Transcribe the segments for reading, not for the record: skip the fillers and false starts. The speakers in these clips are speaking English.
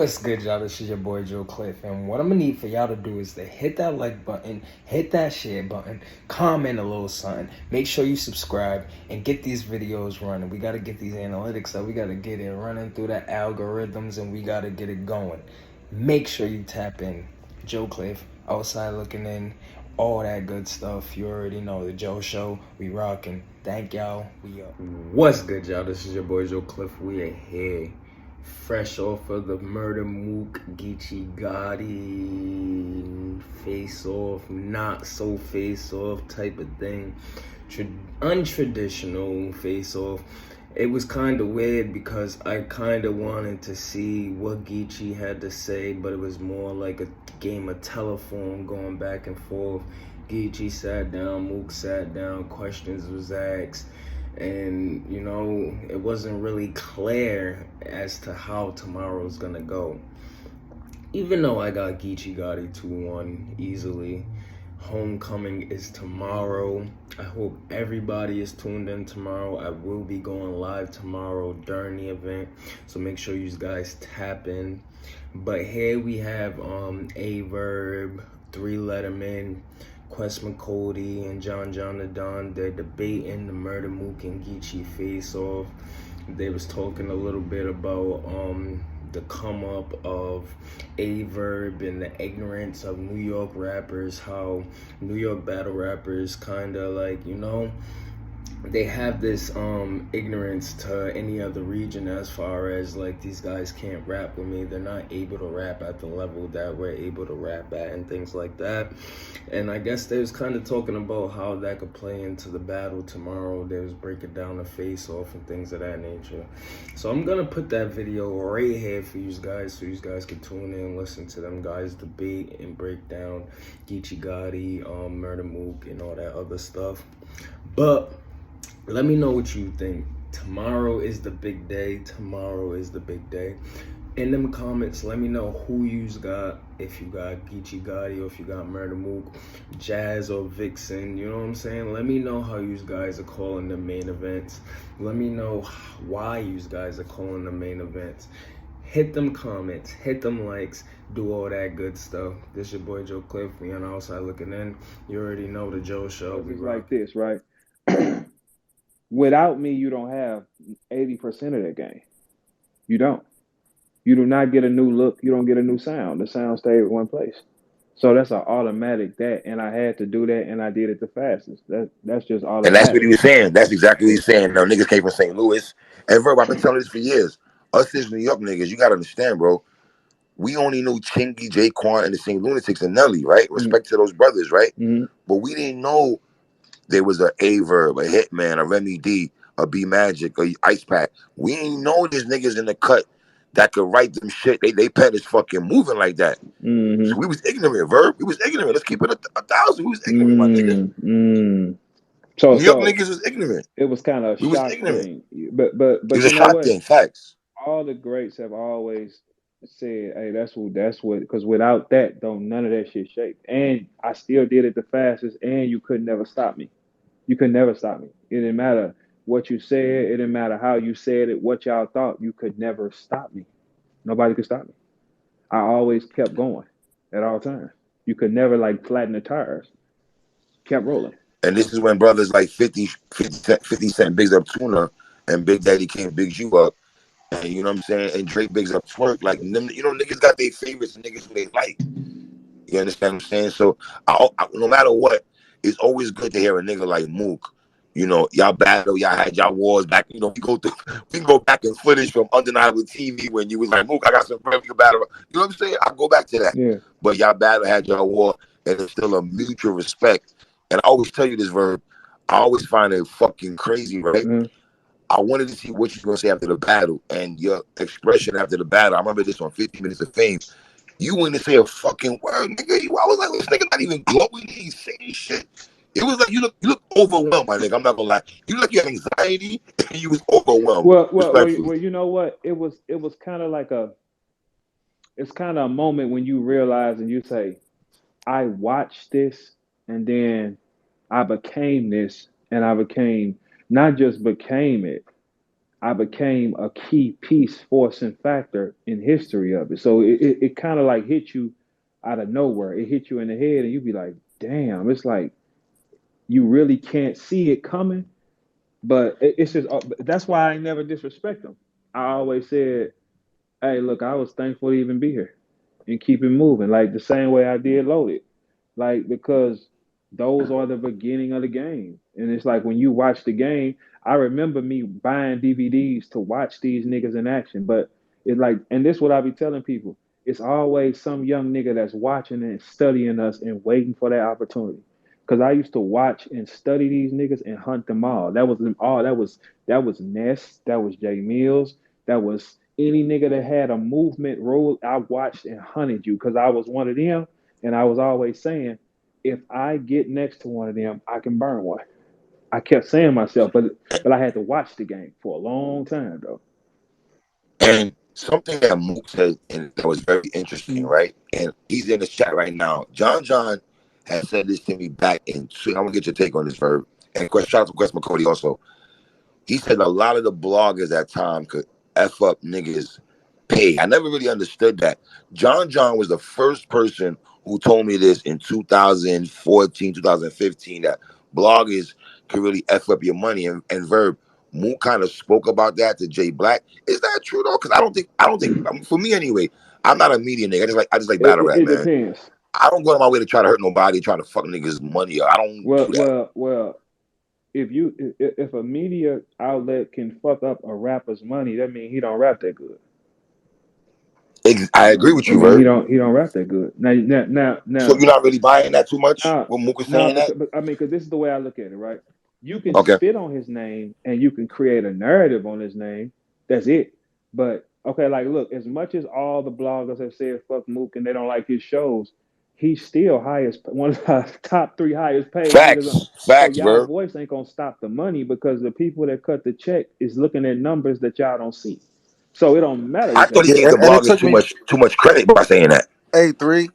What's good, y'all? This is your boy Joe Cliff, and what I'm gonna need for y'all to do is to hit that like button, hit that share button, comment a little something, make sure you subscribe, and get these videos running. We gotta get these analytics up, we gotta get it running through the algorithms, and we gotta get it going. Make sure you tap in. Joe Cliff, outside looking in, all that good stuff. You already know the Joe Show. We rocking. Thank y'all. We up. What's good, y'all? This is your boy Joe Cliff. We are here. Fresh off of the Murda, Mook, Geechi, Gotti, face off, not so face off type of thing. Untraditional face off. It was kind of weird because I kind of wanted to see what Geechi had to say, but it was more like a game of telephone going back and forth. Geechi sat down, Mook sat down, questions was asked. And, you know, it wasn't really clear as to how tomorrow's gonna go. Even though I got Geechi Gotti 2-1 easily, homecoming is tomorrow. I hope everybody is tuned in tomorrow. I will be going live tomorrow during the event, so make sure you guys tap in. But here we have a Verb, ThreeLetterMan, Quest McCody and JohnJohn the Don. They're debating the Murda, Mook, and Geechi face off. They was talking a little bit about the come up of a Verb and the ignorance of New York rappers, how New York battle rappers kind of like, you know, they have this ignorance to any other region as far as like, these guys can't rap with me, they're not able to rap at the level that we're able to rap at and things like that. And I guess they was kind of talking about how that could play into the battle tomorrow. They was breaking down the face off and things of that nature. So I'm gonna put that video right here for you guys, so you guys can tune in and listen to them guys debate and break down Geechi Gotti, Murda, Mook, and all that other stuff. But let me know what you think. Tomorrow is the big day. Tomorrow is the big day. In them comments, let me know who you got. If you got Geechi Gotti or if you got Murda, Mook, Jazz or Vixen, you know what I'm saying? Let me know how you guys are calling the main events. Let me know why you guys are calling the main events. Hit them comments, hit them likes, do all that good stuff. This your boy Joe Cliff. We on the outside looking in. You already know the Joe Show. It's like this, right? Without me, you don't have 80% of that game. You don't. You do not get a new look. You don't get a new sound. The sound stays in one place. So that's an automatic that, and I had to do that, and I did it the fastest. That's just And that's what automatic. he was saying. That's exactly what Yeah. he's saying. No, niggas came from St. Louis. And Verb, I've been telling this for years. Us as New York niggas, you gotta understand, bro. We only knew Chingy, Jaquan, and the St. Lunatics and Nelly, right? Respect to those brothers, right? Mm-hmm. But we didn't know there was a Verb, a Hitman, a Remy D, a B Magic, a Ice Pack. We ain't know there's niggas in the cut that could write them shit. They pen is fucking moving like that. So Mm-hmm. we was ignorant, Verb. We was ignorant. Let's keep it a thousand. We was ignorant, my nigga. Mm-hmm. So New York so niggas was ignorant. it was kind of a We was shock ignorant. thing. But It was a you know shot what? thing, facts. All the greats have always said, "Hey, that's what." Because without that, don't none of that shit shake. And I still did it the fastest, and you could never stop me. You could never stop me. It didn't matter what you said. It didn't matter how you said it. What y'all thought. You could never stop me. Nobody could stop me. I always kept going at all times. You could never like flatten the tires. Kept rolling. And this is when brothers like 50 Cent bigs up Tuna and Big Daddy Kane bigs you up. And you know what I'm saying? And Drake bigs up Twerk. Like, them, you know, niggas got their favorites and niggas who they like. You understand what I'm saying? So, no matter what, it's always good to hear a nigga like Mook. You know, y'all battle, y'all had y'all wars back. You know, we can go back in footage from Undeniable TV when you was like, Mook, I got some friends we can battle. You know what I'm saying? I go back to that. Yeah. But y'all battle had y'all war, and it's still a mutual respect. And I always tell you this, Verb. I always find it fucking crazy, right? Mm-hmm. I wanted to see what you're gonna say after the battle and your expression after the battle. I remember this on 50 Minutes of Fame. You wouldn't say a fucking word, nigga. I was like, this nigga not even glowing. He ain't saying shit. It was like you look overwhelmed, my nigga. I'm not gonna lie. You look like you had anxiety and you was overwhelmed, respectfully. You know what? It was kind of like it's kind of a moment when you realize and you say, I watched this, and then I became this, and I became not just became it. I became a key piece, force, and factor in history of it. So it kind of like hit you out of nowhere. It hit you in the head, and you be like, damn, it's like you really can't see it coming. But it's just that's why I never disrespect them. I always said, hey, look, I was thankful to even be here and keep it moving, like the same way I did Loaded. Like, because those are the beginning of the game. And it's like when you watch the game, I remember me buying DVDs to watch these niggas in action. But it's like, and this is what I be telling people. It's always some young nigga that's watching and studying us and waiting for that opportunity. Cause I used to watch and study these niggas and hunt them all. That was them all. That was Ness. That was Jay Mills. That was any nigga that had a movement role. I watched and hunted you because I was one of them. And I was always saying, if I get next to one of them, I can burn one. I kept saying myself, but I had to watch the game for a long time though. And something that Mook said and that was very interesting, right? And he's in the chat right now. John has said this to me back in. I'm gonna get your take on this, Verb. And shout out to Quest McCody also. He said a lot of the bloggers at time could f up niggas pay. I never really understood that. John was the first person who told me this in 2014, 2015 that bloggers could really f up your money. And Verb, Moon kind of spoke about that to Jay Black. Is that true though? Because I don't think for me anyway. I'm not a media nigga. I just like It, battle it, rap, it man. depends. I don't go on my way to try to hurt nobody, try to fuck niggas money. I don't Well, do that. well, well. If a media outlet can fuck up a rapper's money, that means he don't rap that good. I agree with I you, mean, he Verb. don't rap that good. So Now, you're not really buying that too much Nah, when Mook is nah, saying that? because I mean, because this is the way I look at it, right? You can Okay. spit on his name and you can create a narrative on his name. That's it. But okay, like, look, as much as all the bloggers have said fuck Mook and they don't like his shows, he's still one of the top three highest paid niggas. Facts. So Facts, y'all Verb. voice ain't gonna stop the money because the people that cut the check is looking at numbers that y'all don't see. So it don't matter I what thought y'all he Yeah, gave say. the and it bloggers took too me much credit by saying that. A3.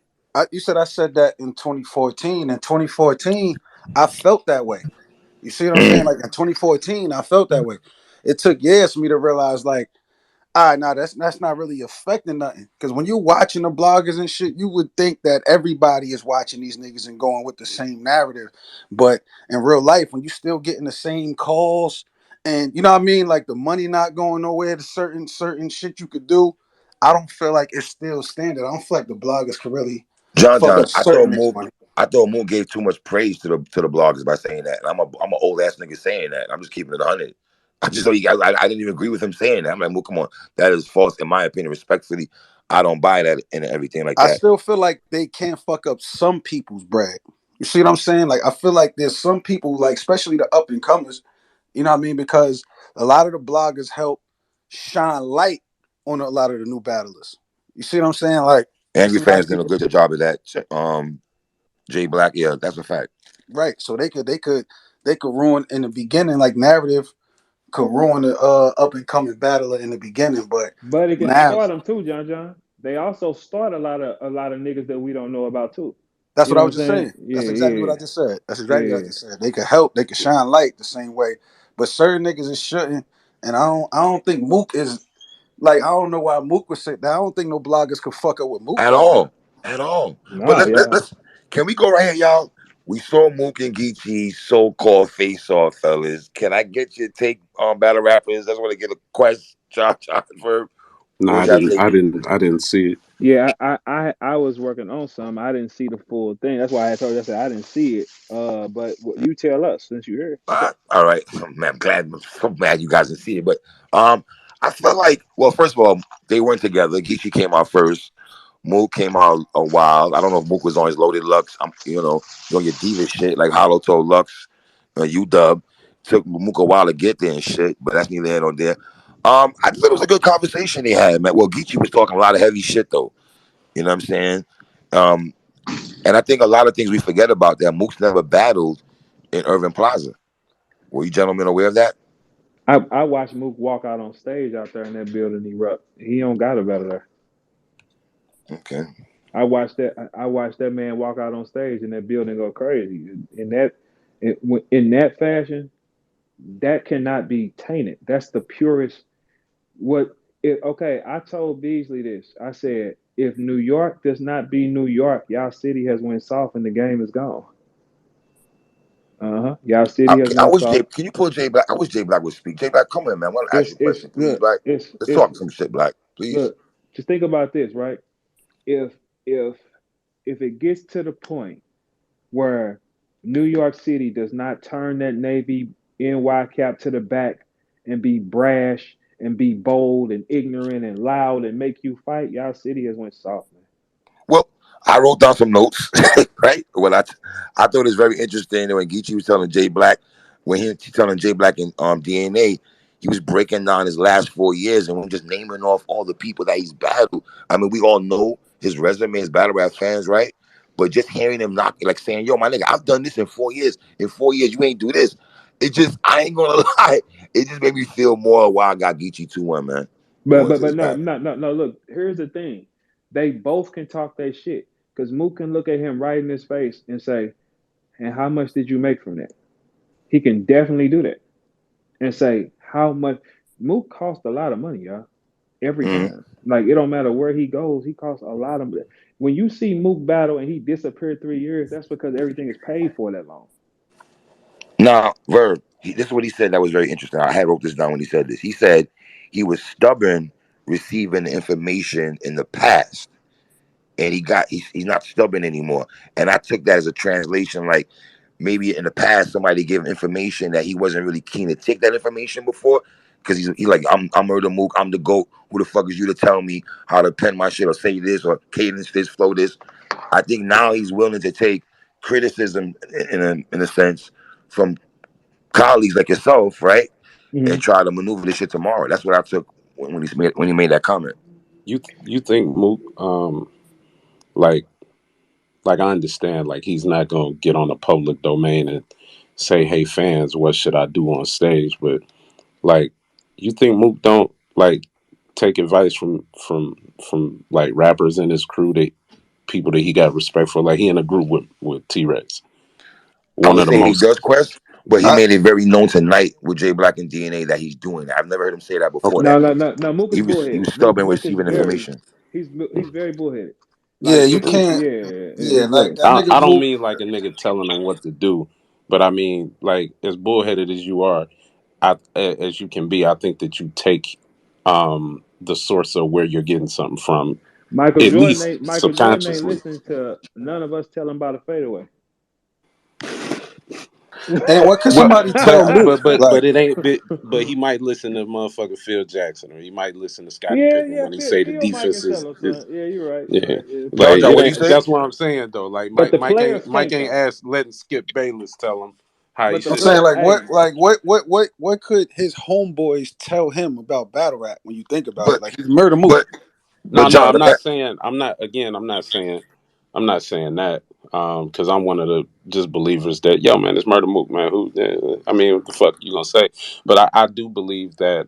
You said I said that in 2014. In 2014, I felt that way. You see what I'm saying? Mm. Like in 2014, I felt that way. It took years for me to realize, like, all right, now that's not really affecting nothing. Because when you watching the bloggers and shit, you would think that everybody is watching these niggas and going with the same narrative. But in real life, when you still getting the same calls and you know what I mean, like the money not going nowhere to certain shit you could do, I don't feel like it's still standard. I don't feel like the bloggers could really fuck John, up certain niggas' money. I thought Mook gave too much praise to the bloggers by saying that. And I'm a old ass nigga saying that. I'm just keeping it 100. I just thought you guys I didn't even agree with him saying that. I'm like, Mook, come on. That is false in my opinion. Respectfully, I don't buy that and everything like I that. still feel like they can't fuck up some people's bread. You see what I'm saying? Like I feel like there's some people, like especially the up and comers, you know what I mean? Because a lot of the bloggers help shine light on a lot of the new battlers. You see what I'm saying? Like it's Angry a lot fans of did a people, good job of that. Jay Black, yeah, that's a fact. right? So they could ruin in the beginning, like narrative could ruin the up and coming battler in the beginning, but But it can now start them too, John. They also start a lot of niggas that we don't know about too. that's You what I know what I'm was just saying? saying. Yeah, That's exactly what yeah, I just said. That's exactly what I yeah. just said. They could help. They could shine light the same way, but certain niggas is shouldn't. And I don't think Mook is like. I don't know why Mook was saying that. I don't think no bloggers could fuck up with Mook At like that. all. At all. But Nah, yeah. let's can we go right here, y'all? We saw Mook and Geechi so-called face-off, fellas. Can I get your take on battle rappers? I just want to get a question, John Verb. No, What I y'all didn't. think? I didn't see it. Yeah, I was working on some. I didn't see the full thing. That's why I told you I said I didn't see it. But you tell us since you're here. All right. Man, I'm so glad you guys didn't see it. But I felt like, well, first of all, they weren't together. Geechi came out first. Mook came out a while. I don't know if Mook was on his loaded Lux. You on your diva shit like Hollow Toe Lux, UW. Took Mook a while to get there and shit, but that's neither here nor there. I thought it was a good conversation they had, man. Well, Geechi was talking a lot of heavy shit though. You know what I'm saying? Um, and I think a lot of things we forget about that. Mook's never battled in Irving Plaza. Were you gentlemen aware of that? I watched Mook walk out on stage out there in that building erupt. He don't got it better there. Okay. I watched that man walk out on stage and that building go crazy. In that fashion, that cannot be tainted. That's the purest. What? Okay, I told Beasley this. I said, if New York does not be New York, y'all city has went soft and the game is gone. Y'all city has I went wish Jay. soft. Can you pull Jay Black? I wish Jay Black would speak. Jay Black, come here, man. I want to ask you a It's question, please, look. Black. Let's It's talk some shit, Black, please. look. Just think about this, right? If if if it gets to the point where New York City does not turn that Navy NY cap to the back and be brash and be bold and ignorant and loud and make you fight, y'all city has went soft, man. Well, I wrote down some notes, right? I thought it was very interesting when Geechi was telling Jay Black, when he telling Jay Black in DNA, he was breaking down his last 4 years and just naming off all the people that he's battled. I mean, we all know his resume as battle rap fans, right? But just hearing him knock, like saying, "Yo, my nigga, I've done this in 4 years. In 4 years, you ain't do this." It just, I ain't gonna lie, it just made me feel more why I got Geechi 2-1, man, But going but to but this no battle. no no no. Look, here's the thing. They both can talk their shit because Mook can look at him right in his face and say, "And how much did you make from that?" He can definitely do that and say, "How much?" Mook cost a lot of money, y'all. Every Mm-hmm. time. Like it don't matter where he goes, he costs a lot of money. When you see Mook battle and he disappeared 3 years, that's because everything is paid for that long. Now, Verb, this is what he said that was very interesting. I had wrote this down when he said this. He said he was stubborn receiving information in the past, and he's not stubborn anymore. And I took that as a translation, like maybe in the past somebody gave him information that he wasn't really keen to take that information before, because he's like, I'm Murda Mook, I'm the GOAT. Who the fuck is you to tell me how to pen my shit or say this or cadence this, flow this? I think now he's willing to take criticism in a sense from colleagues like yourself, right? And Hmm. try to maneuver this shit tomorrow. That's what I took when he made that comment. You think Mook like I understand like he's not gonna get on the public domain and say, "Hey fans, what should I do on stage?" But like, you think Mook don't like take advice from like rappers in his crew, that people that he got respect for? Like he in a group with T Rex, I one would of the say he most. does quest, but he I, made it very known tonight with J Black and DNA that he's doing that. I've never heard him say that before. Okay. No, That no, no, no. Mook is he bullheaded. was stubborn Mook is receiving very information. he's very bullheaded. yeah, Like you if can't. yeah, Yeah, he's like very. that nigga I don't Mook. mean like a nigga telling them what to do, but I mean like as bullheaded as you are, as you can be, I think that you take the source of where you're getting something from, at least Michael Jordan ain't subconsciously. listening to none of us tell him about a fadeaway. And what could Well, somebody tell but Mook? but but Like, but it ain't. But he might listen to motherfucking Phil Jackson, or he might listen to Scottie Yeah, Pippen yeah, when he Phil, say the Phil Mike defense can tell him, is son. Yeah, you're right. You're yeah. right. Yeah, Phil, Like John, it what do you ain't. say? That's what I'm saying though. Like but the players Mike can't ain't though. asked letting Skip Bayless tell him how he But the I'm should saying, play, rap. hey, what could his homeboys tell him about battle rap when you think about it? But Like, he's Murder Mook. but No, no, John, I'm but not saying. I'm not. Again, I'm not saying that. Because I'm one of the just believers that yo man, it's Murder Mook, man. Who? I mean, what the fuck you gonna say? But I do believe that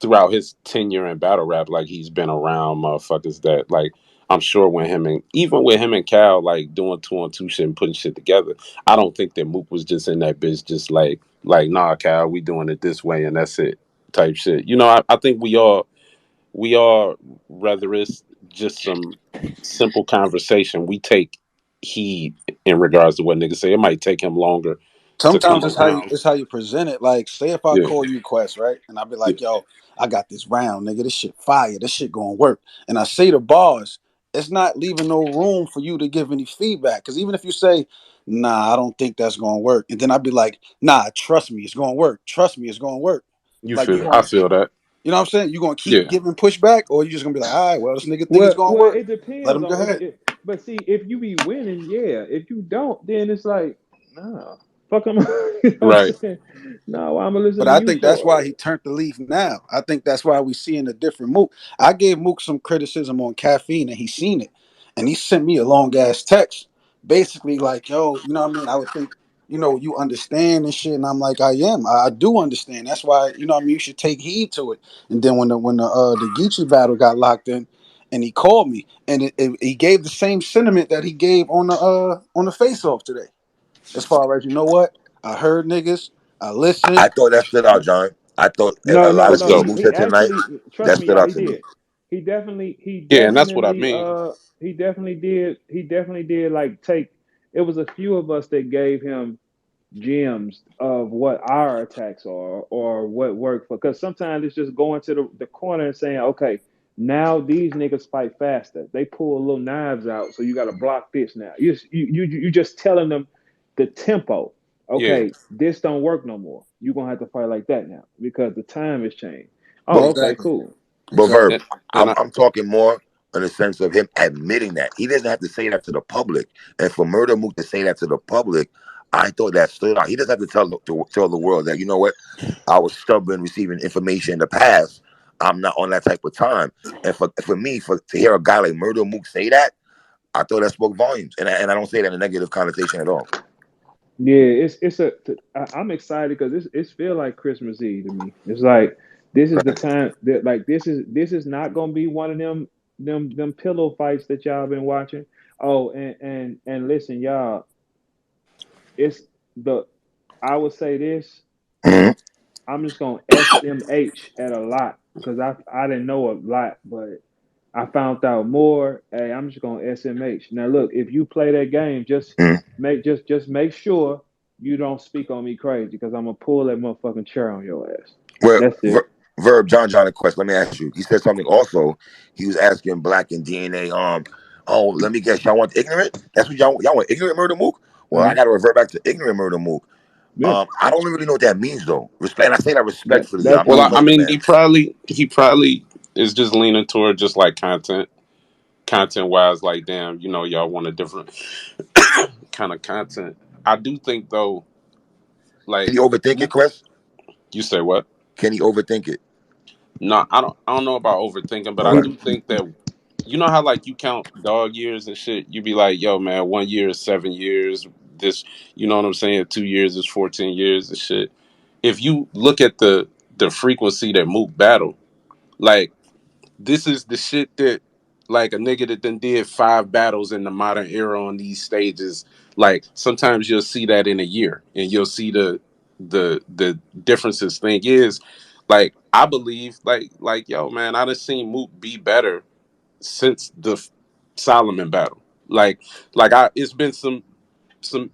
throughout his tenure in battle rap, like he's been around motherfuckers that like. I'm sure when him and even with him and Cal like doing 2-on-2 shit and putting shit together, I don't think that Mook was just in that bitch just like nah Cal, we doing it this way and that's it type shit. You know, I think we are, whether it's just some simple conversation, we take heed in regards to what niggas say. It might take him longer to come Sometimes around. it's how you present it. Like, say if I Yeah, call you Quest, right? And I be yeah. like, yo, I got this round, nigga. This shit fire. This shit gonna work. And I say the bars, it's not leaving no room for you to give any feedback. Cause even if you say, nah, I don't think that's gonna work. And then I'd be like, nah, trust me, it's gonna work. Trust me, it's gonna work. Like, I feel that. you know what I'm saying? You gonna keep Yeah, giving pushback, or you just gonna be like, all right, well, this nigga think it's well, gonna well, work. it Let depends him go on ahead. but see, if you be winning, yeah. If you don't, then it's like, nah, fuck him. You know what I'm right. saying? No, why I'm gonna listen But to I you think that's for? why he turned the leaf now. I think that's why we seeing a different Mook. I gave Mook some criticism on caffeine and he seen it. And he sent me a long ass text. Basically like, yo, you know what I mean? I would think, you understand and shit. And I'm like, I am. I do understand. That's why, you know what I mean, you should take heed to it. And then when the Geechi battle got locked in and he called me and he gave the same sentiment that he gave on the face off today. As far as, you know what? I heard niggas. I listened. I thought that stood out, John. I thought No, I no, Let's listened no. to what go. Mook He said tonight. actually, trust That me, stood y'all. out He to me. did. He Yeah, and that's what I definitely, mean. he definitely did. He definitely did. Like take. It was a few of us that gave him gems of what our attacks are or what worked for. Because sometimes it's just going to the corner and saying, okay, now these niggas fight faster. They pull little knives out, so you got to block this now. You just telling them the tempo. Yeah, Okay, this don't work no more. You're gonna have to fight like that now because the time has changed. Oh, But okay, Exactly. cool. but Exactly. Verb, and, and I, I'm talking more in the sense of him admitting that he doesn't have to say that to the public, and for Murder Mook to say that to the public, I thought that stood out. He doesn't have to tell the world that, you know what, I was stubborn receiving information in the past. I'm not on that type of time. And for me, to hear a guy like Murder Mook say that, I thought that spoke volumes. And I don't say that in a negative connotation at all. Yeah, it's a. I'm excited because it's feel like Christmas Eve to me. It's like this is the time that like this is not gonna be one of them pillow fights that y'all been watching. Oh, and listen, y'all, it's the I would say this. Mhm. I'm just gonna SMH at a lot because I didn't know a lot, but I found out more. Hey, I'm just gonna SMH. Now look, if you play that game, Mhm. just make sure you don't speak on me crazy because I'm gonna pull that motherfucking chair on your ass. Well, That's it. Verb, John a question. Let me ask you. He said something also. He was asking Black and DNA. Oh, let me guess. Y'all want ignorant? That's what y'all want. Ignorant Murder Mook. Well, I Hmm. got to revert back to ignorant Murder Mook. Yeah. I don't really know what that means though. Respect. And I say that That respectfully. that's I'm well, not I fucking mean, man. he probably is just leaning toward just like content wise. Like, damn, y'all want a different kind of content. I do think though, Can like he overthink it, Chris? you say what? Can he overthink it? No, I don't know about overthinking, but I Okay. he do think that how like you count dog years and shit. You be like, yo, man, 1 year is 7 years. This, you know what I'm saying? 2 years is 14 years and shit. If you look at the frequency that Mook battle, like this is the shit that like a nigga that done did 5 battles in the modern era on these stages. Like sometimes you'll see that in a year, and you'll see the differences. Thing is, like I believe, like yo, man, I done seen Mook be better since the Solomon battle. Like it's been some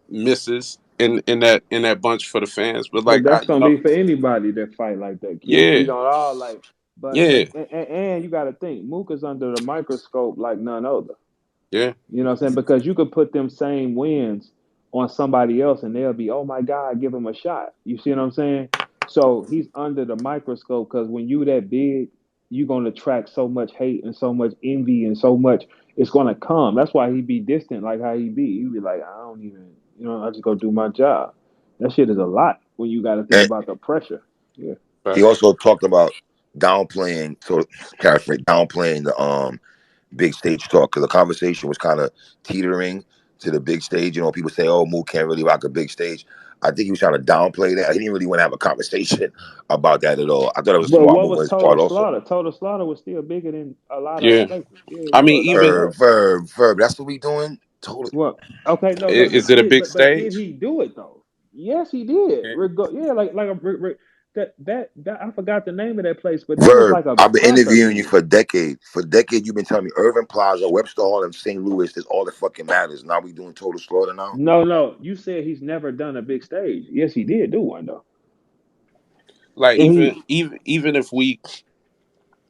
misses in that bunch for the fans, but But like that's gonna be for anybody that fight like that, King. We yeah, don't all like, yeah, and you got to think, Mook is under the microscope like none other. yeah. You know what I'm saying? Because you could put them same wins on somebody else and they'll be, oh my God, give him a shot. You see what I'm saying? So he's under the microscope because when you that big, you're gonna attract so much hate and so much envy and so much it's gonna come. That's why he be distant like how he be. He be like, I don't even, I just go do my job. That shit is a lot when you gotta think And about the pressure. Yeah. he also talked about downplaying, so paraphrase, downplaying the big stage talk because the conversation was kind of teetering to the big stage. People say, "Oh, Mook can't really rock a big stage." I think he was trying to downplay that. He didn't really want to have a conversation about that at all. I thought it was a But smart what move on was his part, Total also. Slaughter? Total Slaughter was still bigger than a lot of Yeah. places. Yeah, it I mean, was. I even know that. Verb. That's what we doing. Totally. What? Okay, no, is it a big but did stage? he do it though? Yes, he did. Yeah. Yeah, like a that I forgot the name of that place, but that was Verb. like a I've been pressure interviewing you venue. for a decade. For a decade, you've been telling me Irving Plaza, Webster Hall, and St. Louis is all that fucking matters. Now we doing total slaughter now. No, you said he's never done a big stage. Yes, he did do one though. Like And he even if we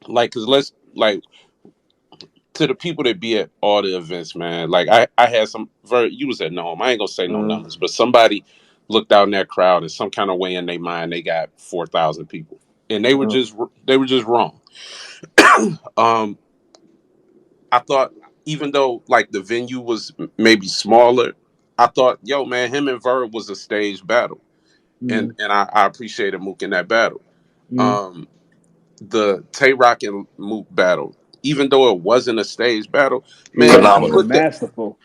like, cause let's like to the people that be at all the events, man. Like I had some you was at Nome. I ain't gonna say no uh numbers, but somebody looked out in that crowd and some kind of way in their mind they got 4,000 people, and uh they were just wrong. um, I thought even though like the venue was maybe smaller, I thought yo man, him and Verb was a stage battle, and mm, I appreciated Mook in that battle. mm. Um, the Tay Rock and Mook battle, even though it wasn't a stage battle, man, if you He was Phenomenal. put that masterful.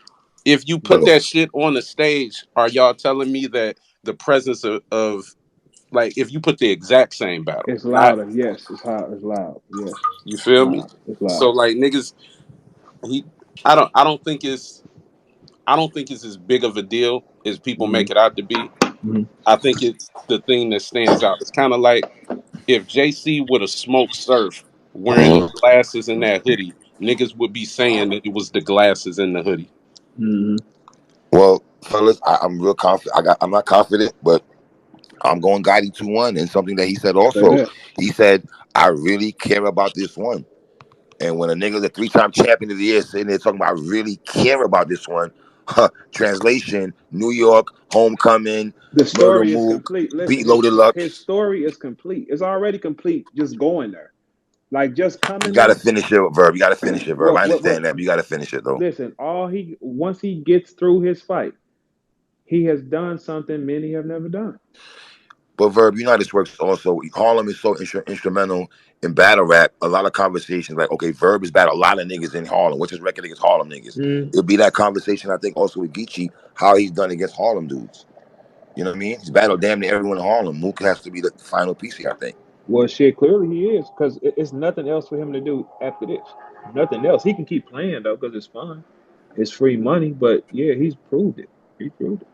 Phenomenal. shit on the stage, are y'all telling me that the presence of like if you put the exact same battle, It's not louder. Yes, it's hot. It's loud. Yes, you it's feel me? loud. It's So loud. like niggas, he I don't think it's as big of a deal as people Mm, make it out to be. Mhm. I think it's the thing that stands out. It's kind of like if JC would have smoked Surf wearing the Mhm. glasses and that hoodie, niggas would be saying that it was the glasses and the hoodie. Mhm. Well, fellas, I'm real confident. I'm not confident, but I'm going Gotti 2-1. And something that he said Say also, that. he said, I really care about this one. And when a nigga's a 3-time champion of the year sitting there talking about I really care about this one, translation, New York, homecoming, The murder story is Mook, complete. Listen, beat loaded his Lux. story is complete. It's already complete. Just going there, like just You coming gotta there. finish it, Verb. You gotta finish it, Verb. I What? understand that, but you gotta finish it though. Listen, all he once he gets through his fight, he has done something many have never done. But Verb, you know how this works also. Harlem is so instrumental in battle rap. A lot of conversations like, okay, Verb is battle a lot of niggas in Harlem. What's his record against Harlem niggas? Mm. It'll be that conversation, I think, also with Geechi, how he's done against Harlem dudes. You know what I mean? He's battled damn near everyone in Harlem. Mook has to be the final piece here, I think. Well, shit, clearly he is, because it's nothing else for him to do after this. Nothing else. He can keep playing though, because it's fun. It's free money, but yeah, he's proved it. He proved it.